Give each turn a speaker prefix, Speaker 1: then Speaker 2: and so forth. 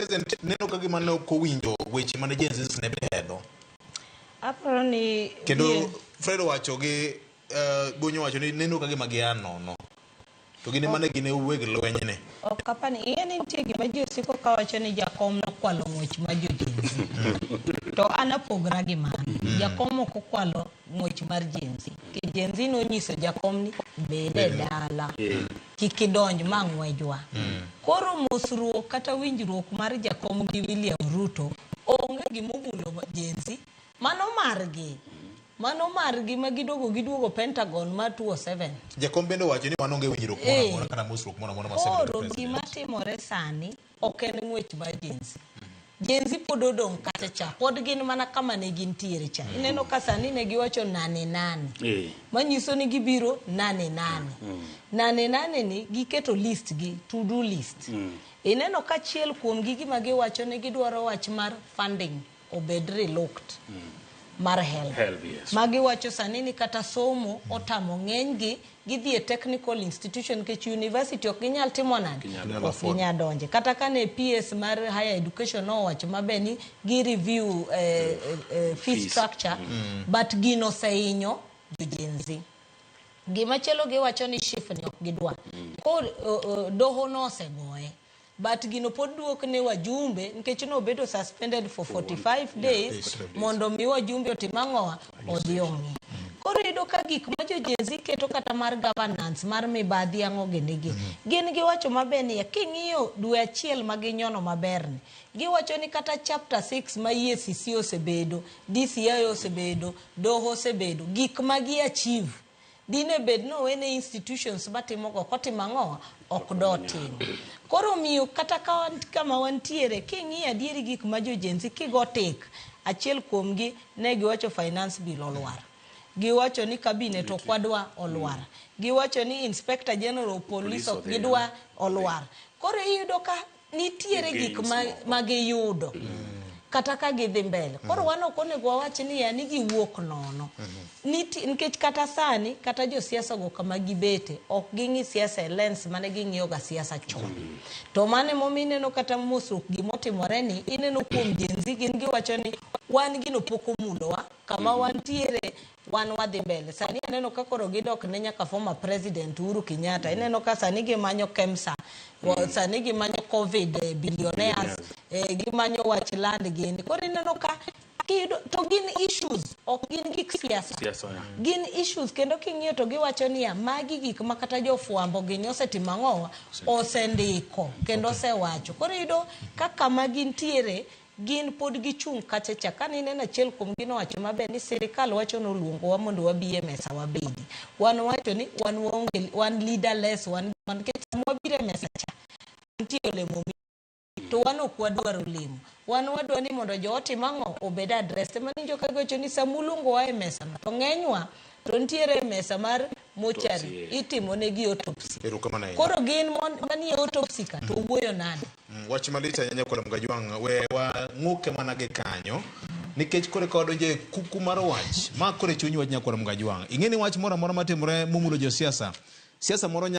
Speaker 1: President neno kagi mano ko winjo weche mane Gen-Z ne bedo.
Speaker 2: Aparo ni
Speaker 1: kendo Fredo wacho gi gonyo wacho ni neno kagi magiano no. To gine mane gine uweg lweny ne.
Speaker 2: Ok kapani iye nitie gima ji osiko ka wacho ni jakom nokwalo ng'wech ma jo Gen-Z. To an apogra gi mano. Jakom ok okwalo ng'wech mar Gen-Z. Gen-Z nonyiso jakom ni bede dala. Kik idonj ma ng'wejwa. Koro mosruok kata winjruok mar jakom gi William Ruto onge gimomulo Gen-Z. Mano margi ma giduogo Pentagon ma 207.
Speaker 1: Jakom bende wacho ni mano onge winjruok moro kata mosruok moro ma
Speaker 2: koro gima timore sani ok en ng'wech mar Gen-Z. Gen-Z pod odong' kacha cha, pod gin mana kama ne gintiere cha. Ineno ka sani ne giwacho 88. Manyiso ni gibiro 88. 88 ni giketo list gi, to do list. Ineno ka achiel kuom gima giwacho ni gidwaro wach mar funding obed relooked. Mar help.
Speaker 3: Yes.
Speaker 2: Magi wacho sani ni kata somo otamo ng'eny gidhi e technical institution ke university ok ginyal timo nade ok ginyal donje kata kane PS mar higher education no wacho mabeni gi review fee structure but gino seinyo Gen-Z. Gima chelo giwacho ni shift ni ok gidwa ko doho no osegoye. But gino pod duok ne wajumbe nikech no bedo suspended for 45 days mondo mi wajumbe otimang'owa odhiong'e. Koro ido ka gik ma jo Gen-Z keto kata mar governance mar mibadhi ang'o genegi. Gin giwacho mabeni ya king'iyo dwe achiel ma ginyono maberni. Giwacho ni kata chapter 6 ma EACC osebedo, DCI osebedo, doho osebedo, gik ma gi achieve. Dine bed no wene institutions batimogo kotimang'owa ok dotin. Koro miyo kata kama wantiere king'i adieri gik ma jo Gen-Z kigo tik achiel kuomgi ne giwacho finance bill olwar. Giwacho ni cabinet okwadwa olwar. Giwacho ni inspector general police ok gidwa olwar. Koro iyudo ka nitiere gik ma giyudo. Kata ka gidhi mbele. Koro wan ok onego wawach ni ya ni giwuok nono. Nikech kata sani kata jo siasa go kama gibete ok ging'i siasa lens mane ging'iyo ga siasa chon. To mane momineno kata mosruok gimotimore ni ineno kuom Gen-Z gin giwacho ni wan gino poko mulowa kama wantiere wan wadhi mbele. Sani ineno ka koro gidok ne nyaka former president Uhuru Kenyatta. Ineno ka sani gimanyo KEMSA. Sani gimanyo COVID billionaires. Gimanyo wach land gini. Koro ineno ka to gin issues ok gin gik siasa. Gin issues kendo king'iyo to giwacho ni ya magi gik makata jofuambo gini osetimang'owa osendiko kendo osewacho. Koro ido kaka ma gintiere gin pod gichung' kachacha ka nene achiel kuom gino wacho maber ni sirikal wacho no luongowa mondo wabi e mesa wabedi. Wan wacho ni wan leaderless wan wabire mesa cha. Nitie olemo to wan ok wadwaro lemo. Wan wadwa ni mondo jo otimang'o obed address. Maninjo ka gocho ni samulungo wa e mesa to ng'enywa to ntiere mesa mar mochari itimo negi autopsy. Koro gin manie autopsy ka to wuoyo nade.
Speaker 1: Wach malita nyanya kwa Mgajwang' we wa ng'uke manage kanyo nikech kore ka donje kuku mar wach ma kore chunyi wach nyakwa Mgajwang'. Ing'eni wach moro matimore mumulo jo siasa moro